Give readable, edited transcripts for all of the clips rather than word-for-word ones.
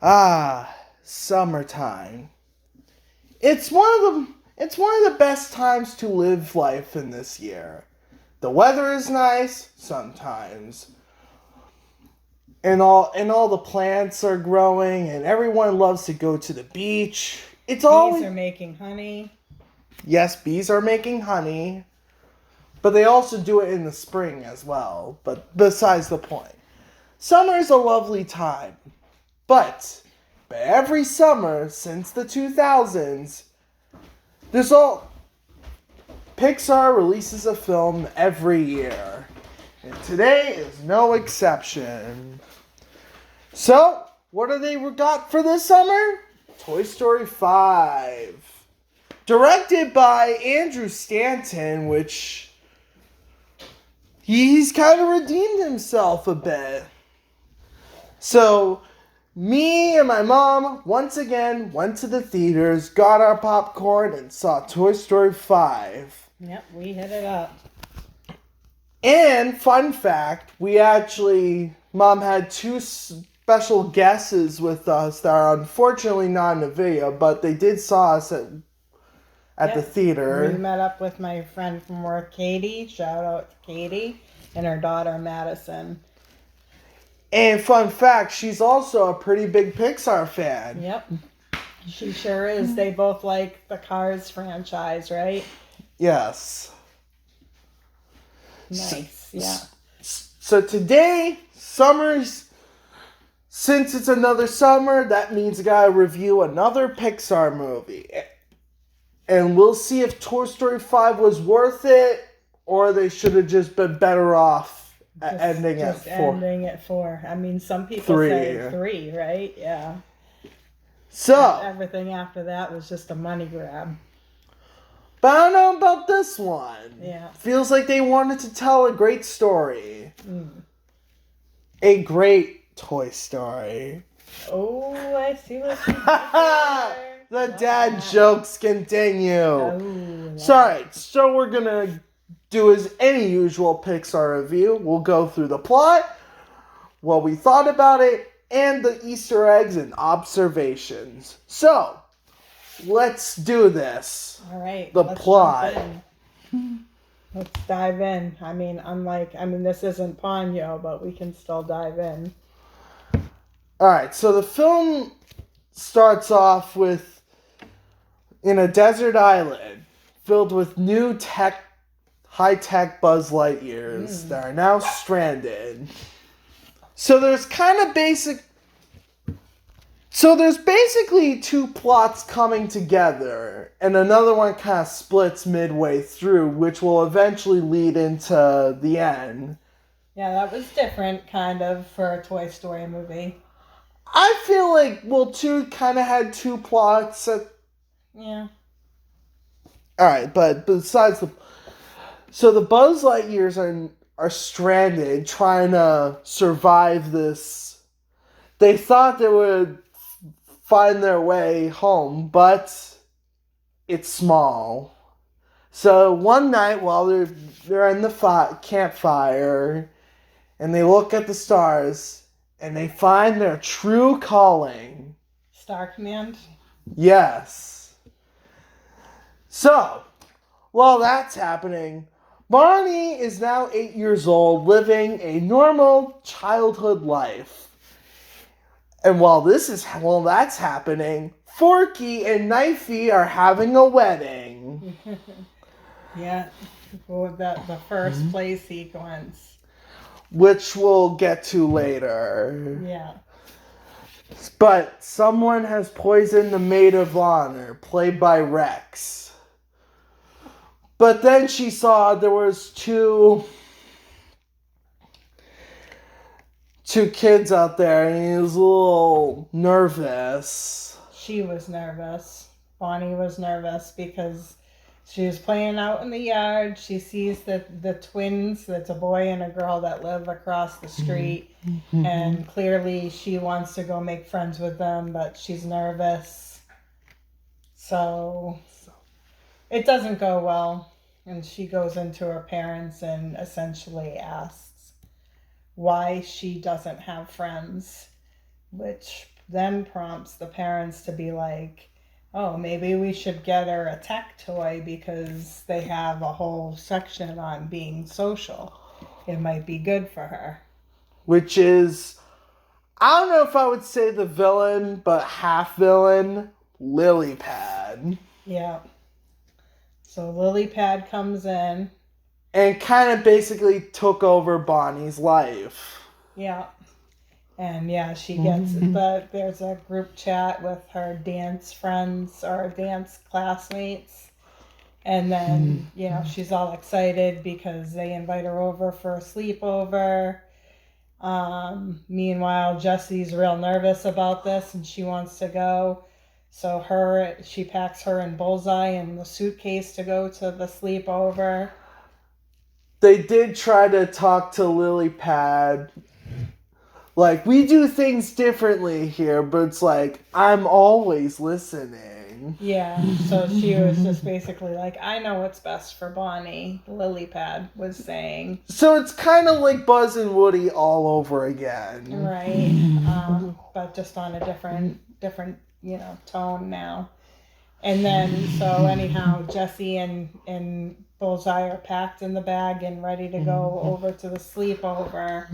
Ah, summertime. It's one of the best times to live life in this year. The weather is nice sometimes. And all the plants are growing and everyone loves to go to the beach. It's Bees always are making honey. Yes, bees are making honey, but they also do it in the spring as well. But besides the point. Summer is a lovely time. But every summer since the 2000s, there's all Pixar releases a film every year. And today is no exception. So, what do they got for this summer? Toy Story 5. Directed by Andrew Stanton, which he's kind of redeemed himself a bit. So, me and my mom once again went to the theaters, got our popcorn, and saw Toy Story 5. Yep, we hit it up. And, fun fact, Mom had two special guesses with us that are unfortunately not in the video, but they did saw us at the theater. We met up with my friend from work, Katie. Shout out to Katie. And her daughter, Madison. And fun fact, she's also a pretty big Pixar fan. Yep. She sure is. They both like the Cars franchise, right? Yes. Nice, yeah. So today, since it's another summer, that means I gotta review another Pixar movie. And we'll see if Toy Story 5 was worth it, or they should have just been better off ending at 4. Ending at 4. I mean, some people 3. say 3, right? Yeah. So, everything after that was just a money grab. But I don't know about this one. Yeah. Feels like they wanted to tell a great story. A great Toy Story. Oh, I see what you did there. The dad jokes continue. Oh, Sorry, so we're gonna do as any usual Pixar review. We'll go through the plot, what we thought about it, and the Easter eggs and observations. So, let's do this. All right. The plot. Let's dive in. I mean, this isn't Ponyo, but we can still dive in. Alright, so the film starts off in a desert island filled with new high-tech Buzz Lightyears that are now stranded. So there's basically two plots coming together, and another one kind of splits midway through, which will eventually lead into the end. Yeah, that was different, kind of, for a Toy Story movie. I feel like, two kind of had two plots. Yeah. Alright, but besides so the Buzz Lightyears are stranded, trying to survive this. They thought they would find their way home, but it's small. So one night while they're in the campfire, and they look at the stars, and they find their true calling. Star Command? Yes. So, while that's happening, Barney is now 8 years old, living a normal childhood life. And while that's happening, Forky and Knifey are having a wedding. Yeah, the first play sequence. Which we'll get to later. Yeah. But someone has poisoned the maid of honor, played by Rex. But then she saw there was two kids out there, and he was a little nervous. She was nervous. Bonnie was nervous because she was playing out in the yard. She sees the twins, that's a boy and a girl, that live across the street. And clearly she wants to go make friends with them, but she's nervous. So it doesn't go well. And she goes into her parents and essentially asks why she doesn't have friends, which then prompts the parents to be like, oh, maybe we should get her a tech toy because they have a whole section on being social. It might be good for her. Which is, I don't know if I would say the villain, but half villain, Lily Pad. Yeah. So Lily Pad comes in. And kind of basically took over Bonnie's life. Yeah. And yeah, she gets there's a group chat with her dance friends or dance classmates. And then, she's all excited because they invite her over for a sleepover. Meanwhile, Jesse's real nervous about this and she wants to go. So she packs her and Bullseye in the suitcase to go to the sleepover. They did try to talk to Lily Pad. Like, we do things differently here, but it's like, I'm always listening. Yeah, so she was just basically like, I know what's best for Bonnie, Lily Pad was saying. So it's kind of like Buzz and Woody all over again. Right, but just on a different, tone now. And then, so anyhow, Jesse and Bullseye are packed in the bag and ready to go over to the sleepover.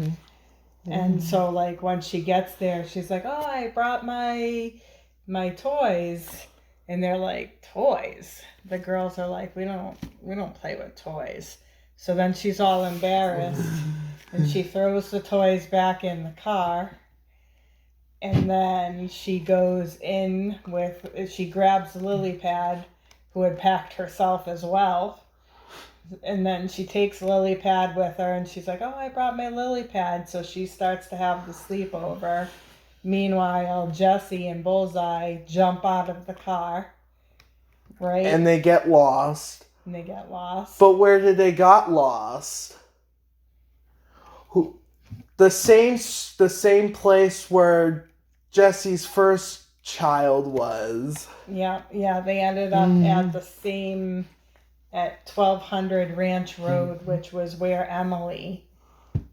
And so, like, when she gets there, she's like, oh, I brought my toys. And they're like, toys? The girls are like, we don't play with toys. So then she's all embarrassed. And she throws the toys back in the car. And then she goes in she grabs Lily Pad, who had packed herself as well. And then she takes Lily Pad with her and she's like, oh, I brought my Lily Pad. So she starts to have the sleepover. Meanwhile, Jesse and Bullseye jump out of the car. Right? And they get lost. But where did they got lost? The same place where Jesse's first child was. Yeah, they ended up at the same... at 1200 Ranch Road, which was where Emily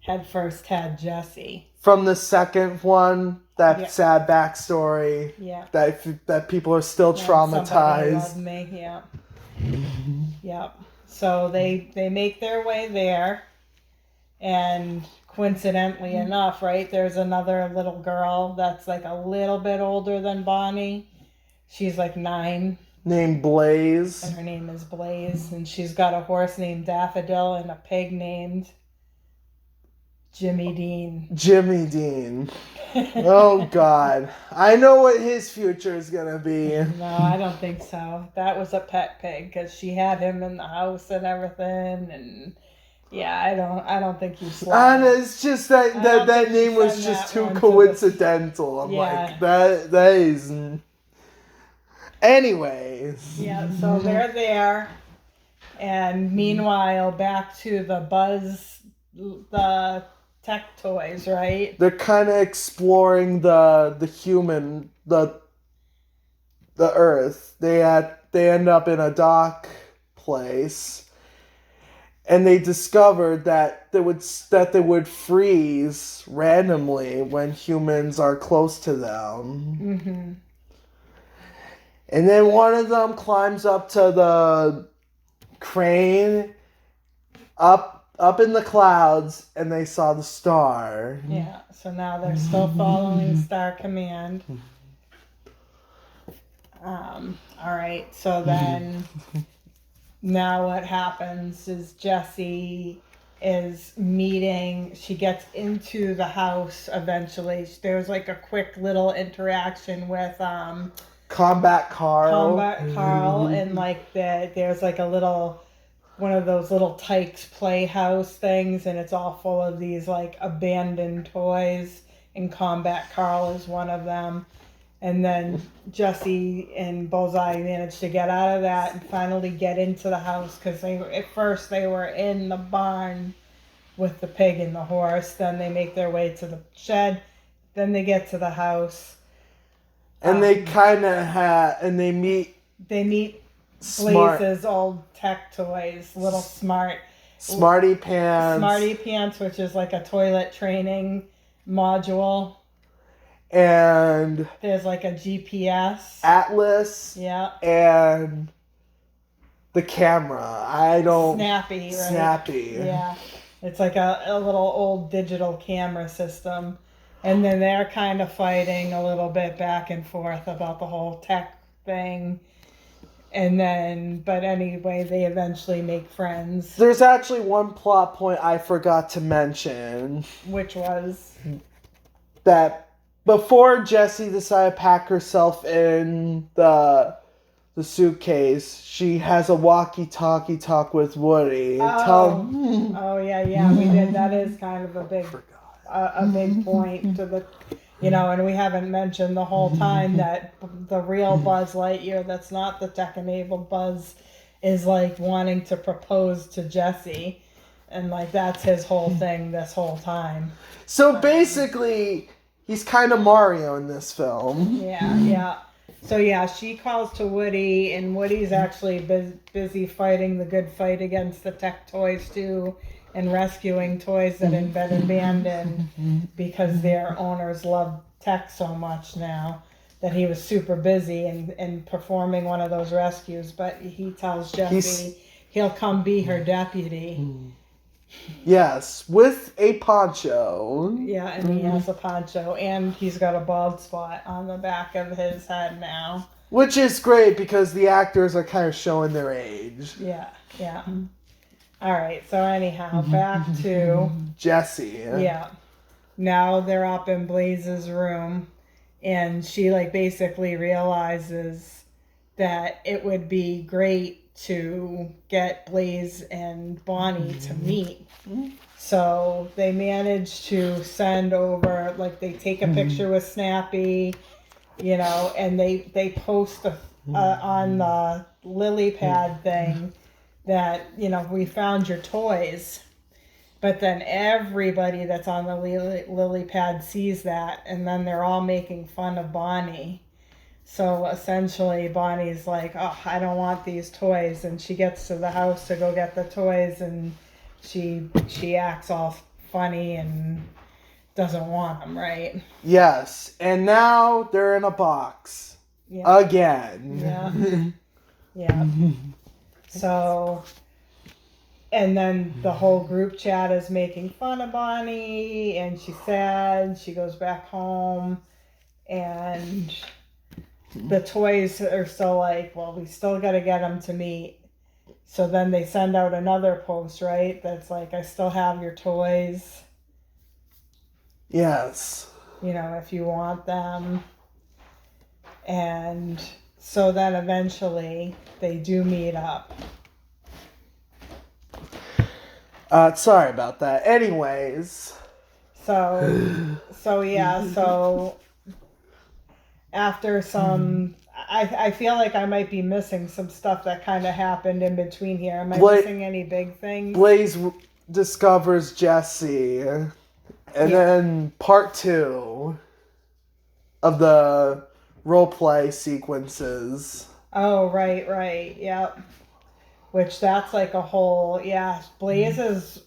had first had Jesse. From the second one, that sad backstory. Yeah. That people are still traumatized. Somebody loved me, yeah. Yep. So they make their way there, and coincidentally enough, right, there's another little girl that's like a little bit older than Bonnie. She's like 9. Named Blaze. And her name is Blaze. And she's got a horse named Daffodil and a pig named Jimmy Dean. Oh, God. I know what his future is going to be. No, I don't think so. That was a pet pig because she had him in the house and everything. And yeah, I don't think you slept. And it's just that name was just too coincidental. I'm like, that is... Anyways. Yeah, so they're there. And meanwhile, back to the tech toys, right? They're kind of exploring the human, the Earth. They end up in a dock place. And they discovered that they would freeze randomly when humans are close to them. Mm-hmm. And then one of them climbs up to the crane up in the clouds, and they saw the star. Yeah, so now they're still following Star Command. All right, so then now what happens is Jessie is meeting, she gets into the house eventually. There's like a quick little interaction with Combat Carl, and like there's like a little one of those little Tykes playhouse things, and it's all full of these like abandoned toys, and Combat Carl is one of them. And then Jesse and Bullseye managed to get out of that and finally get into the house because at first they were in the barn with the pig and the horse. Then they make their way to the shed. Then they get to the house. And they kind of they meet Blaze's old tech toys, little Smarty Pants. Smarty Pants, which is like a toilet training module. and There's like a GPS. atlas, Yeah. and the camera. I don't... Snappy, right? Snappy. Yeah. It's like a little old digital camera system. And then they're kind of fighting a little bit back and forth about the whole tech thing. And then, but anyway, they eventually make friends. There's actually one plot point I forgot to mention. Which was? That before Jessie decided to pack herself in the suitcase, she has a walkie-talkie talk with Woody. Oh, yeah, we did. That is kind of a big point to the, and we haven't mentioned the whole time that the real Buzz Lightyear, that's not the tech-enabled Buzz, is like wanting to propose to Jessie, and like that's his whole thing this whole time. So basically, he's kind of Mario in this film. Yeah. So yeah, she calls to Woody, and Woody's actually busy fighting the good fight against the tech toys too, and rescuing toys that had been abandoned because their owners love tech so much now that he was super busy and performing one of those rescues. But he tells Jessie he'll come be her deputy. Yes, with a poncho. Yeah, and he has a poncho, and he's got a bald spot on the back of his head now. Which is great because the actors are kind of showing their age. Yeah. All right, so anyhow, back to Jessie. Yeah. Now they're up in Blaze's room, and she basically realizes that it would be great to get Blaze and Bonnie to meet. So they manage to send over, they take a picture with Snappy, and they post on the lily pad thing that, we found your toys. But then everybody that's on the lily pad sees that, and then they're all making fun of Bonnie. So essentially Bonnie's like, oh, I don't want these toys. And she gets to the house to go get the toys, and she acts all funny and doesn't want them, right? Yes, and now they're in a box. Yeah. Again. Yeah. So, and then the whole group chat is making fun of Bonnie, and she's sad. She goes back home, and the toys are still like, well, we still got to get them to meet. So then they send out another post, right? That's like, I still have your toys. Yes. If you want them. And so then eventually they do meet up. Sorry about that. Anyways. So after some, I feel like I might be missing some stuff that kind of happened in between here. Am I missing any big things? Blaze discovers Jessie, and then part 2 of the roleplay sequences. Oh, right, yep. Which that's like a whole, Blaze's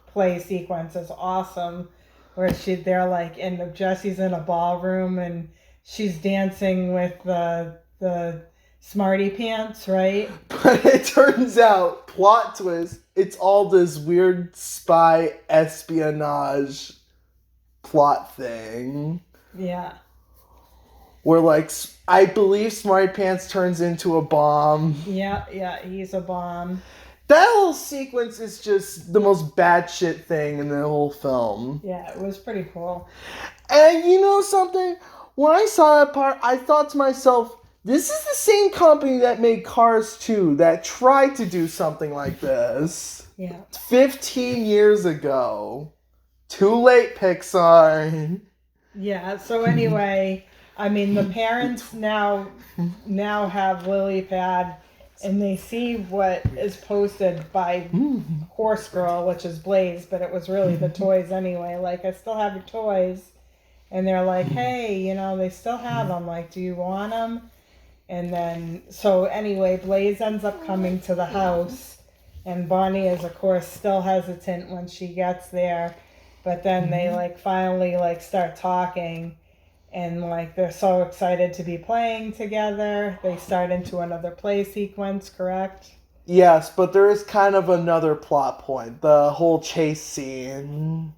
play sequence is awesome. Where they're like Jessie's in a ballroom and she's dancing with the smarty pants, right? But it turns out, plot twist, it's all this weird spy espionage plot thing. Yeah. Where I believe Smarty Pants turns into a bomb. Yeah, he's a bomb. That whole sequence is just the most batshit thing in the whole film. Yeah, it was pretty cool. And you know something? When I saw that part, I thought to myself, this is the same company that made Cars 2 that tried to do something like this. Yeah. 15 years ago. Too late, Pixar. Yeah, so anyway, I mean, the parents now have LilyPad, and they see what is posted by Horse Girl, which is Blaze, but it was really the toys anyway. Like, I still have your toys. And they're like, hey, they still have them. Like, do you want them? And then, so anyway, Blaze ends up coming to the house. And Bonnie is, of course, still hesitant when she gets there. But then they like finally like start talking, and like they're so excited to be playing together. They start into another play sequence, correct? Yes, but there is kind of another plot point. The whole chase scene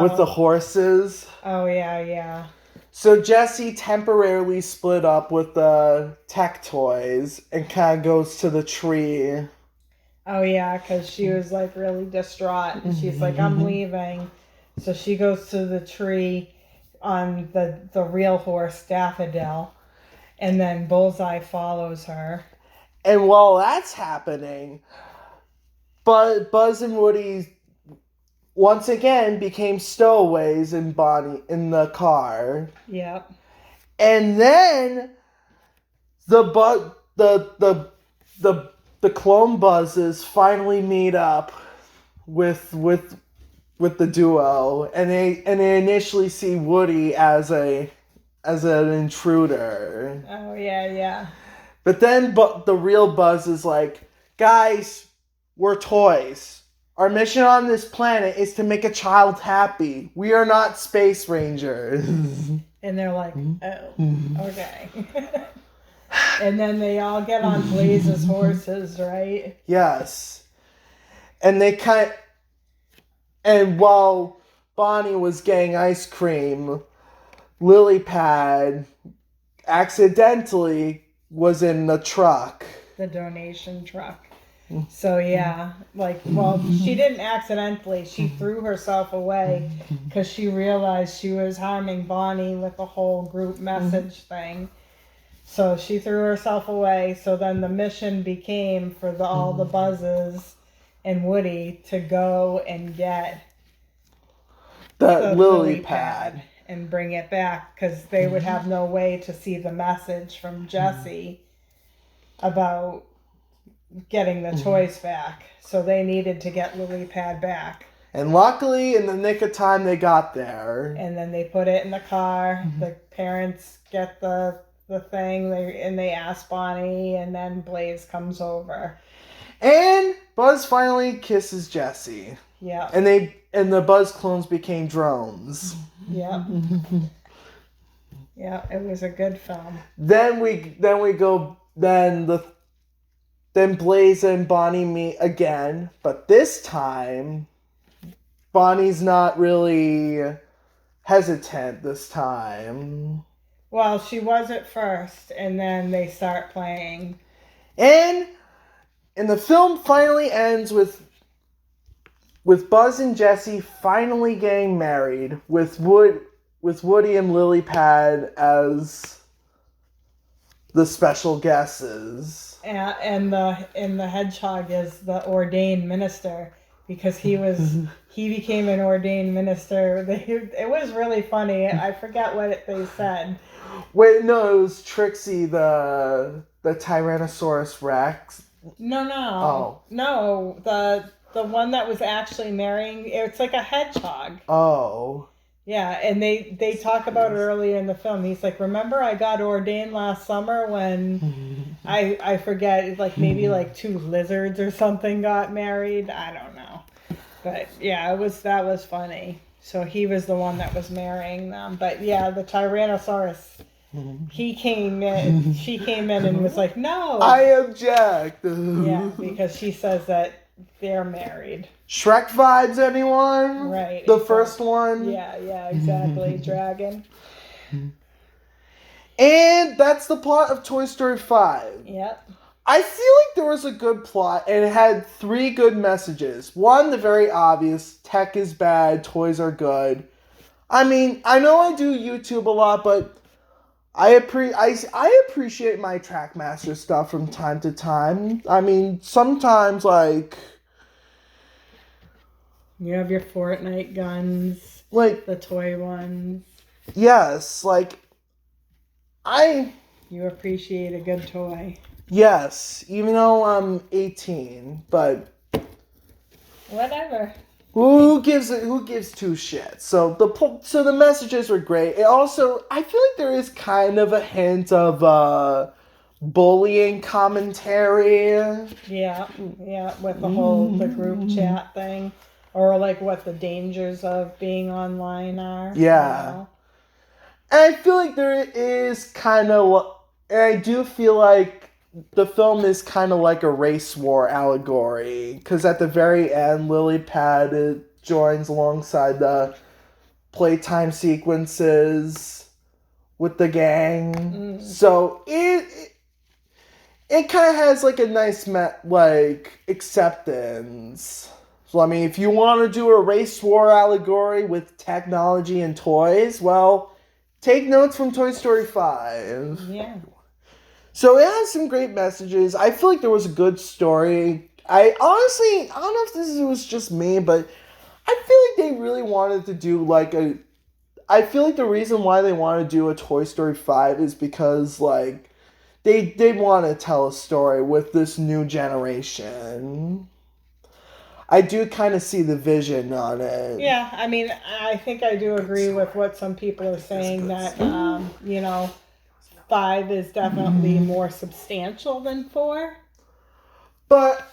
with the horses. Oh yeah, yeah. So Jessie temporarily split up with the tech toys and kind of goes to the tree. Oh yeah, because she was like really distraught, and she's like, "I'm leaving." So she goes to the tree on the real horse, Daffodil, and then Bullseye follows her. And while that's happening, Buzz and Woody once again became stowaways in the car. Yep. And then the clone Buzzes finally meet up with the duo, and they initially see Woody as an intruder. Oh yeah, yeah. But then the real Buzz is like, guys, we're toys. Our mission on this planet is to make a child happy. We are not space rangers. And they're like, oh, okay. And then they all get on Blaze's horses, right? Yes. And while Bonnie was getting ice cream, Lily Pad accidentally was in the truck. The donation truck. So yeah, like, well, she didn't accidentally. She threw herself away because she realized she was harming Bonnie with the whole group message thing. So she threw herself away. So then the mission became for all the Buzzes and Woody to go and get the lily pad and bring it back, because they would have no way to see the message from Jessie about getting the toys back. So they needed to get Lily Pad back. And luckily, in the nick of time, they got there. And then they put it in the car. The parents get the thing, they ask Bonnie, and then Blaze comes over. And Buzz finally kisses Jessie. Yeah. And the Buzz clones became drones. Yeah. Yeah, it was a good film. Then Blaze and Bonnie meet again, but this time Bonnie's not really hesitant this time. Well, she was at first, and then they start playing. And the film finally ends with Buzz and Jessie finally getting married, with Woody and Lily Pad as the special guesses. And the hedgehog is the ordained minister, because he became an ordained minister. It was really funny. I forget what they said. Wait, no, it was Trixie, the Tyrannosaurus Rex. No. Oh. No, the one that was actually marrying, it's like a hedgehog. Oh. Yeah, and they talk about it earlier in the film. He's like, remember I got ordained last summer when I forget, like maybe like 2 lizards or something got married. I don't know. But yeah, that was funny. So he was the one that was marrying them. But yeah, the Tyrannosaurus, she came in and was like, no. I object. Yeah, because she says that they're married. Shrek vibes, anyone? Right. The first one? Yeah, exactly. Dragon. And that's the plot of Toy Story 5. Yep. I feel like there was a good plot, and it had 3 good messages. One, the very obvious, tech is bad, toys are good. I mean, I know I do YouTube a lot, but I appreciate my trackmaster stuff from time to time. I mean, sometimes, like, you have your Fortnite guns, like the toy ones. Yes, like, you appreciate a good toy. Yes, even though I'm 18, but whatever. Who gives 2 shits? So the messages were great. It also, I feel like there is kind of a hint of bullying commentary. Yeah, with the whole group chat thing. or like what the dangers of being online are. Yeah. And I feel like there is kind of, and I do feel like the film is kind of like a race war allegory, because at the very end, Lily Pad joins alongside the playtime sequences with the gang. So it kind of has like a nice like acceptance. So I mean, if you want to do a race war allegory with technology and toys, well, take notes from Toy Story 5. Yeah. So it has some great messages. I feel like there was a good story. I honestly, I don't know if this was just me, but I feel like they really wanted to do like a. I feel like the reason why they want to do a Toy Story 5 is because like they want to tell a story with this new generation. I do kind of see the vision on it. Yeah, I mean, I think I do agree with what some people are saying that, you know, 5 is definitely more substantial than 4. But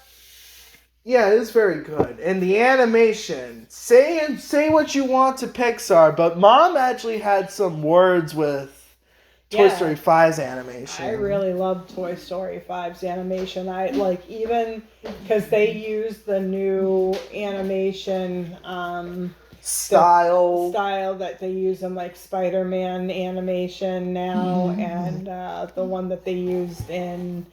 yeah, it is very good. And the animation, say what you want to Pixar, but Mom actually had some words with Toy Story 5's animation. I really love Toy Story 5's animation. I like, even because they use the new animation style that they use in like Spider-Man animation now, and the one that they used in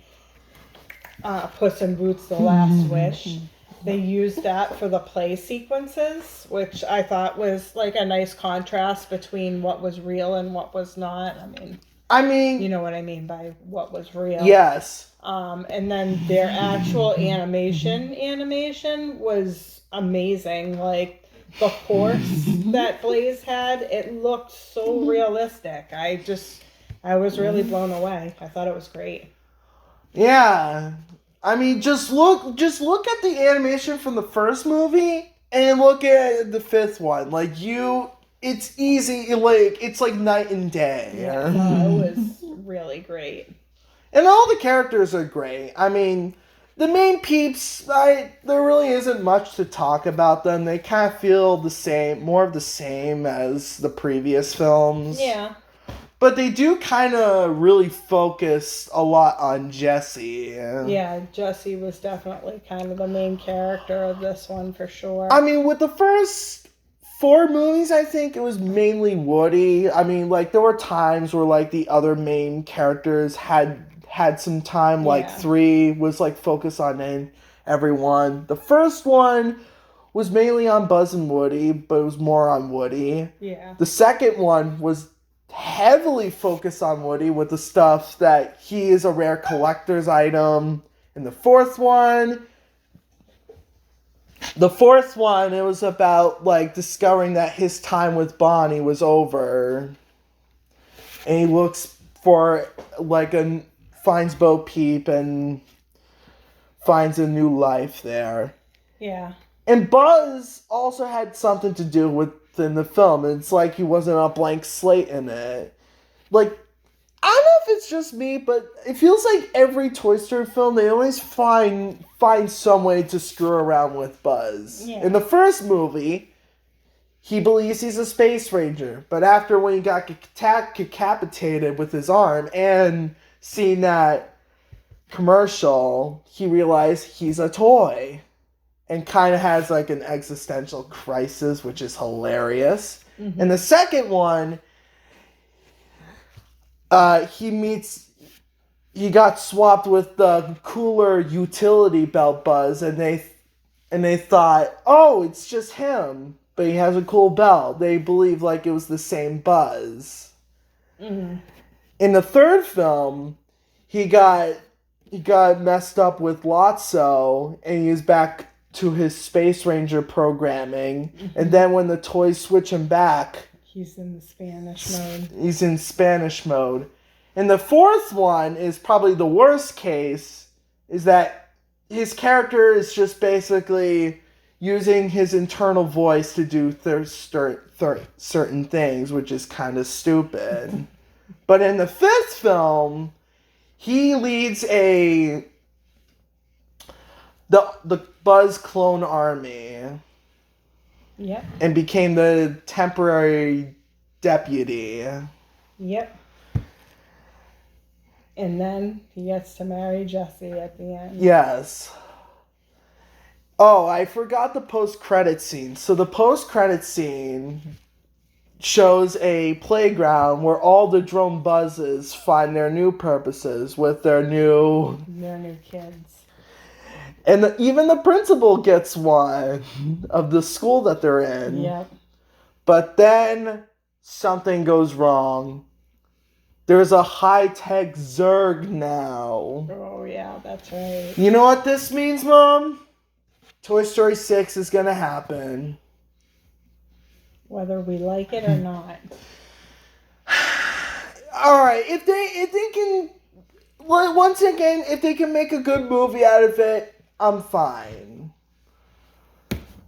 Puss in Boots: The Last Wish. They used that for the play sequences, which I thought was like a nice contrast between what was real and what was not. I mean, you know what I mean by what was real. Yes. And then their actual animation was amazing. Like the horse that Blaze had, it looked so realistic. I was really blown away. I thought it was great. Yeah. I mean, just look at the animation from the first movie and look at the 5th one. Like it's easy, like it's like night and day. Yeah, it was really great. And all the characters are great. I mean, the main peeps, there really isn't much to talk about them. They kind of feel the same, more of the same as the previous films. Yeah. But they do kind of really focus a lot on Jessie. Yeah, Jessie was definitely kind of the main character of this one for sure. I mean, with the first 4 movies, I think it was mainly Woody. I mean, like, there were times where, like, the other main characters had some time. Like, 3 was, like, focused on everyone. The first one was mainly on Buzz and Woody, but it was more on Woody. Yeah. The second one was heavily focused on Woody with the stuff that he is a rare collector's item. And the fourth one, it was about like discovering that his time with Bonnie was over. And he looks for like finds Bo Peep and finds a new life there. Yeah. And Buzz also had something to do within the film. It's like he wasn't a blank slate in it. Like, I don't know if it's just me, but it feels like every Toy Story film, they always find some way to screw around with Buzz. Yeah. In the first movie, he believes he's a space ranger. But after when he got decapitated with his arm and seeing that commercial, he realized he's a toy. And kind of has like an existential crisis, which is hilarious. Mm-hmm. And the second one, he got swapped with the cooler utility belt Buzz, and they thought, oh, it's just him, but he has a cool belt. They believed like it was the same Buzz. Mm-hmm. In the third film, he got messed up with Lotso, and he was back to his Space Ranger programming. Mm-hmm. And then when the toys switch him back, he's in Spanish mode. He's in Spanish mode. And the fourth one is probably the worst case, is that his character is just basically using his internal voice to do certain things, which is kind of stupid. But in the fifth film, he leads the Buzz clone army. Yep. and became the temporary deputy. Yep. And then he gets to marry Jessie at the end. Yes. Oh, I forgot the post-credit scene. So the post-credit scene shows a playground where all the drone buzzes find their new purposes with their new kids. And even the principal gets one of the school that they're in. Yep. But then something goes wrong. There's a high-tech Zerg now. Oh, yeah, that's right. You know what this means, Mom? Toy Story 6 is going to happen. Whether we like it or not. Alright, if they can... Once again, if they can make a good movie out of it, I'm fine.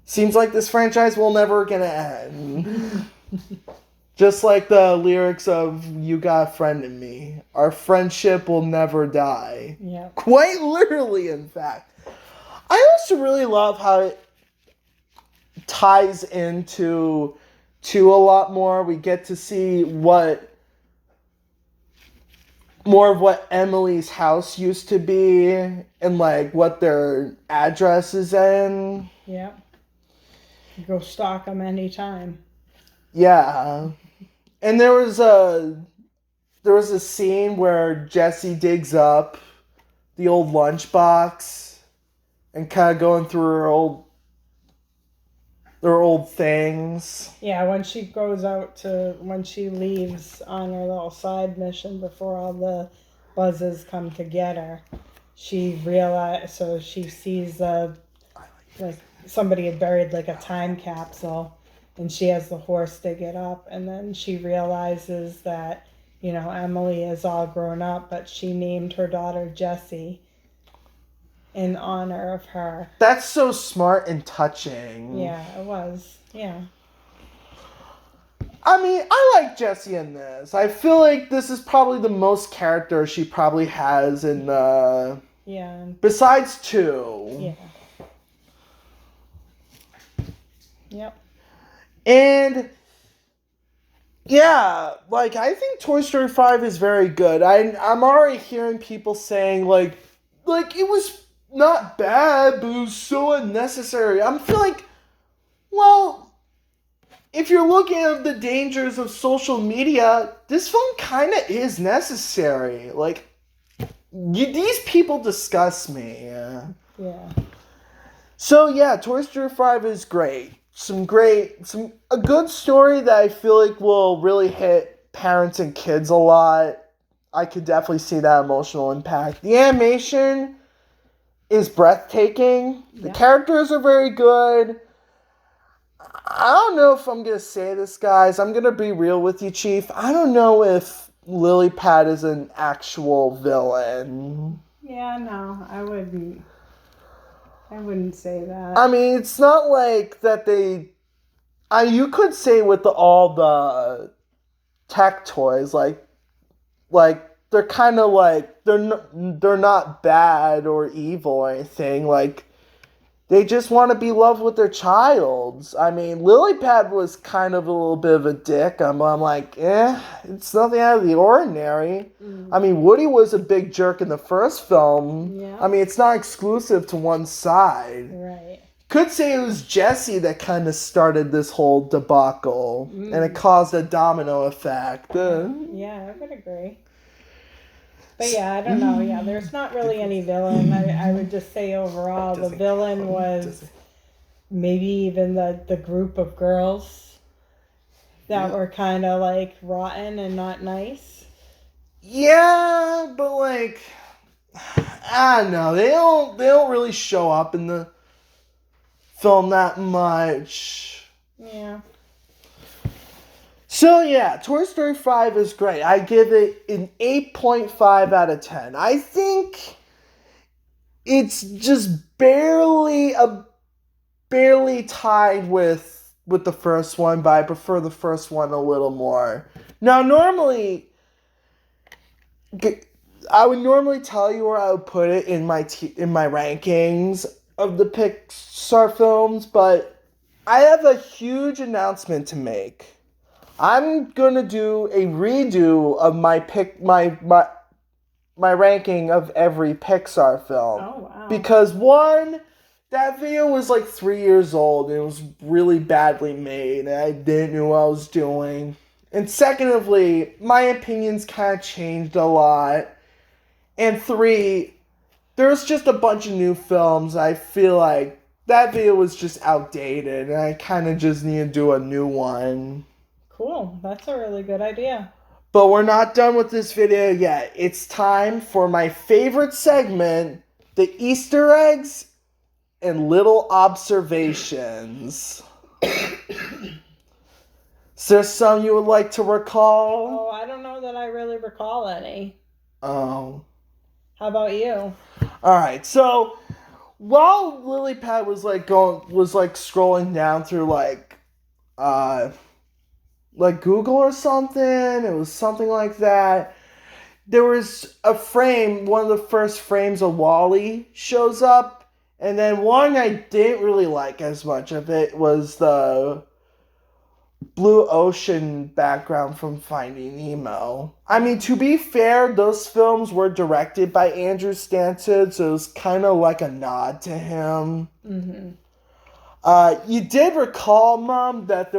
Seems like this franchise will never gonna end. Just like the lyrics of You Got a Friend in Me. Our friendship will never die. Yeah. Quite literally, in fact. I also really love how it ties into a lot more. We get to see more of what Emily's house used to be and like what their address is in. Yeah. Go stalk them anytime. Yeah. And there was a scene where Jessie digs up the old lunchbox and kind of going through her old things. Yeah, when she leaves on her little side mission before all the buzzes come to get her, she sees like somebody had buried like a time capsule, and she has the horse dig it up, and then she realizes that, Emily is all grown up, but she named her daughter Jessie in honor of her. That's so smart and touching. Yeah, it was. Yeah. I mean, I like Jessie in this. I feel like this is probably the most character she probably has in the... Yeah. Besides 2. Yeah. Yep. And... yeah, like, I think Toy Story 5 is very good. I'm already hearing people saying, like, it was not bad, but it was so unnecessary. I'm feeling like, well, if you're looking at the dangers of social media, this film kind of is necessary. Like, these people disgust me. Yeah. So, yeah, Toy Story 5 is great. A good story that I feel like will really hit parents and kids a lot. I could definitely see that emotional impact. The animation is breathtaking. The characters are very good. I don't know if I'm going to say this, guys. I'm going to be real with you, Chief. I don't know if Lily Pad is an actual villain. Yeah, no, I wouldn't say that. I mean, it's not like that they... you could say with all the tech toys, like they're kind of like, they're not bad or evil or anything. Like, they just want to be loved with their child. I mean, Lilypad was kind of a little bit of a dick. I'm like, it's nothing out of the ordinary. I mean, Woody was a big jerk in the first film. Yeah. I mean, it's not exclusive to one side. Right. Could say it was Jessie that kind of started this whole debacle, and it caused a domino effect. Yeah, I would agree. But yeah, I don't know. Yeah, there's not really any villain. I would just say overall, the villain was maybe even the group of girls that were kind of like rotten and not nice. Yeah, but like, I don't know. They don't really show up in the film that much. Yeah. So yeah, Toy Story 5 is great. I give it an 8.5 out of 10. I think it's just barely tied with the first one, but I prefer the first one a little more. Now, normally, I would normally tell you where I would put it in my rankings of the Pixar films, but I have a huge announcement to make. I'm gonna do a redo of my ranking of every Pixar film. Oh, wow. Because one, that video was like 3 years old and it was really badly made and I didn't know what I was doing. And secondly, my opinions kind of changed a lot. And three, there's just a bunch of new films. I feel like that video was just outdated and I kind of just need to do a new one. Cool. That's a really good idea. But we're not done with this video yet. It's time for my favorite segment, the Easter eggs and little observations. Is there some you would like to recall? Oh, I don't know that I really recall any. Oh. How about you? Alright, so while Lily Pad was scrolling down through like Google or something, it was something like that. There was a frame, one of the first frames of WALL-E shows up, and then one I didn't really like as much of it was the blue ocean background from Finding Nemo. I mean, to be fair, those films were directed by Andrew Stanton, so it was kind of like a nod to him. Mm-hmm. You did recall, Mom, that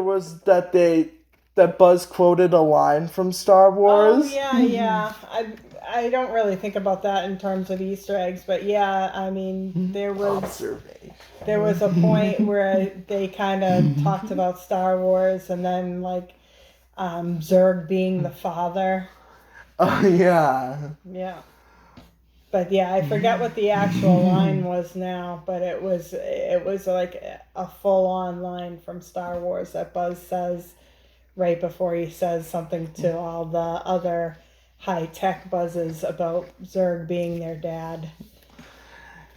that Buzz quoted a line from Star Wars? Oh, yeah. I don't really think about that in terms of Easter eggs, but yeah, I mean, there was a point where they kind of talked about Star Wars and then, like, Zurg being the father. Oh, yeah. Yeah. But yeah, I forget what the actual line was now, but it was like a full-on line from Star Wars that Buzz says right before he says something to all the other high-tech Buzzes about Zurg being their dad.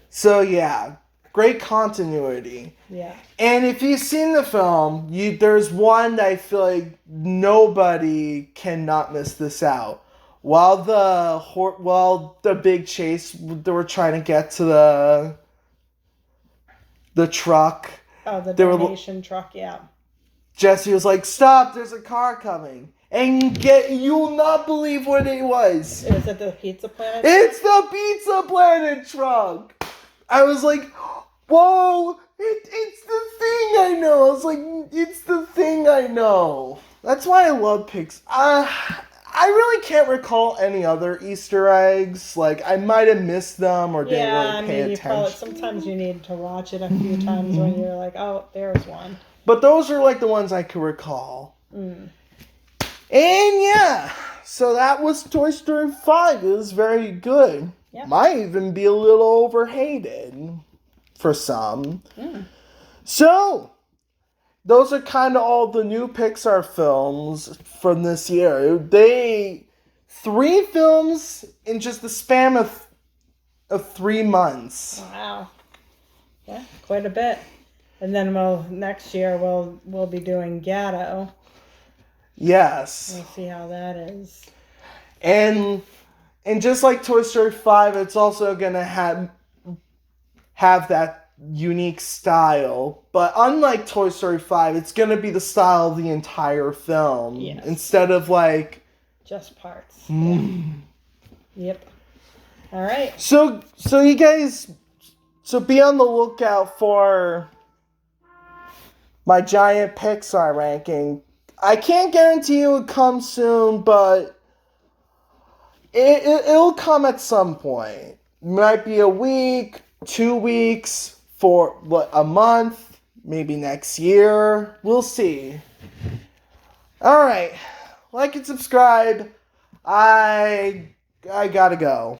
So yeah, great continuity. Yeah. And if you've seen the film, there's one that I feel like nobody cannot miss this out. While the big chase, they were trying to get to the truck. Oh, the donation truck, yeah. Jesse was like, "Stop! There's a car coming." And you'll not believe what it was. Is it the Pizza Planet? It's the Pizza Planet truck. I was like, "Whoa! It's the thing I know." I was like, "It's the thing I know." That's why I love Pixar. I really can't recall any other Easter eggs. Like, I might have missed them or didn't really pay attention. Sometimes you need to watch it a few times when you're like, oh, there's one. But those are like the ones I could recall. Mm. And yeah, so that was Toy Story 5. It was very good. Yeah. Might even be a little overhated for some. Mm. So, those are kind of all the new Pixar films from this year. 3 films in just the span of 3 months. Wow. Yeah, quite a bit. And then next year we'll be doing Gatto. Yes. We'll see how that is. And just like Toy Story 5, it's also gonna have that unique style. But unlike Toy Story 5, it's gonna be the style of the entire film. Yes. Instead of like just parts. Yeah. Yep. All right. So you guys, be on the lookout for my giant Pixar ranking. I can't guarantee it will come soon, but it'll come at some point. Might be a week, 2 weeks, for a month, maybe next year. We'll see. All right, like and subscribe. I gotta go.